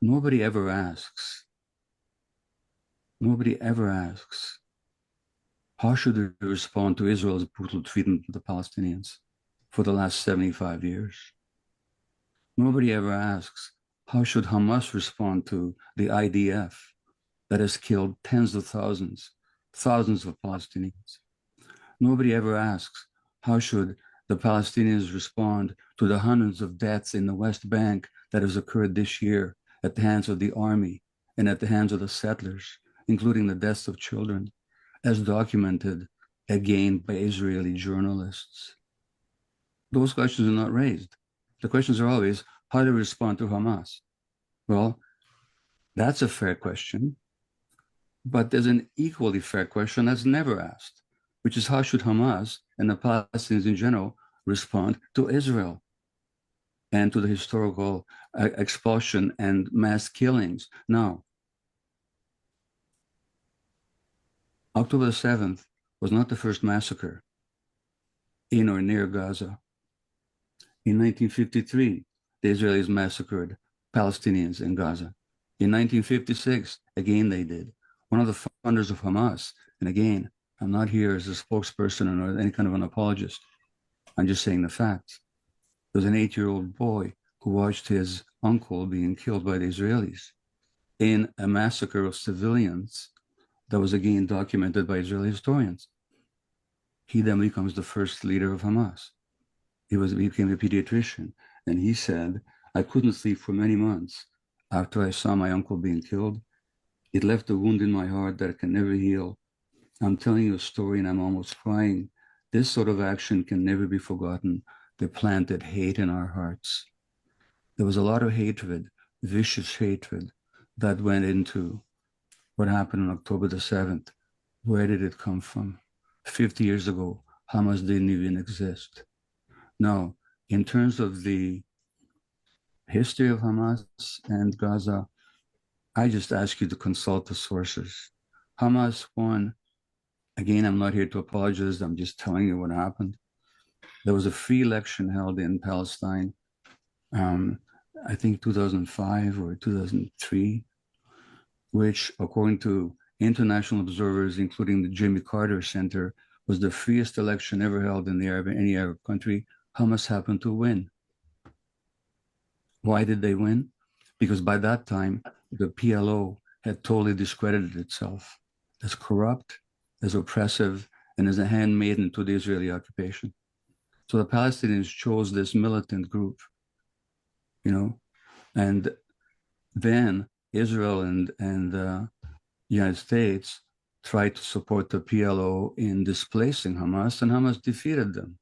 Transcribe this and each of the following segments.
Nobody ever asks, nobody ever asks, how should we respond to Israel's brutal treatment of the Palestinians for the last 75 years? Nobody ever asks, how should Hamas respond to the IDF that has killed tens of thousands, thousands of Palestinians? Nobody ever asks, how should the Palestinians respond to the hundreds of deaths in the West Bank that has occurred this year at the hands of the army and at the hands of the settlers, including the deaths of children, as documented again by Israeli journalists? Those questions are not raised. The questions are always, how to respond to Hamas? Well, that's a fair question, but there's an equally fair question that's never asked, which is how should Hamas and the Palestinians in general respond to Israel and to the historical expulsion and mass killings? Now, October 7th was not the first massacre in or near Gaza. In 1953, the Israelis massacred Palestinians in Gaza. In 1956, again they did. One of the founders of Hamas, and again, I'm not here as a spokesperson or any kind of an apologist. I'm just saying the facts. There was an 8-year-old boy who watched his uncle being killed by the Israelis in a massacre of civilians that was again documented by Israeli historians. He then becomes the first leader of Hamas. He became a pediatrician, and he said, I couldn't sleep for many months after I saw my uncle being killed. It left a wound in my heart that can never heal. I'm telling you a story and I'm almost crying. This sort of action can never be forgotten. They planted hate in our hearts. There was a lot of hatred, vicious hatred, that went into what happened on October the 7th. Where did it come from? 50 years ago, Hamas didn't even exist. Now, in terms of the history of Hamas and Gaza, I just ask you to consult the sources. Hamas won. Again, I'm not here to apologize. I'm just telling you what happened. There was a free election held in Palestine, um, I think 2005 or 2003, which, according to international observers, including the Jimmy Carter Center, was the freest election ever held in any Arab country. Hamas happened to win. Why did they win? Because by that time, the PLO had totally discredited itself as corrupt, as oppressive, and as a handmaiden to the Israeli occupation. So the Palestinians chose this militant group, you know, and then Israel and the United States tried to support the PLO in displacing Hamas, and Hamas defeated them.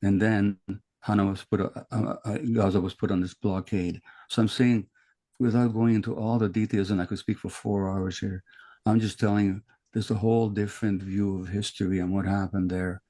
And then Gaza was put on this blockade. So I'm saying, without going into all the details, and I could speak for 4 hours here, I'm just telling you, there's a whole different view of history and what happened there.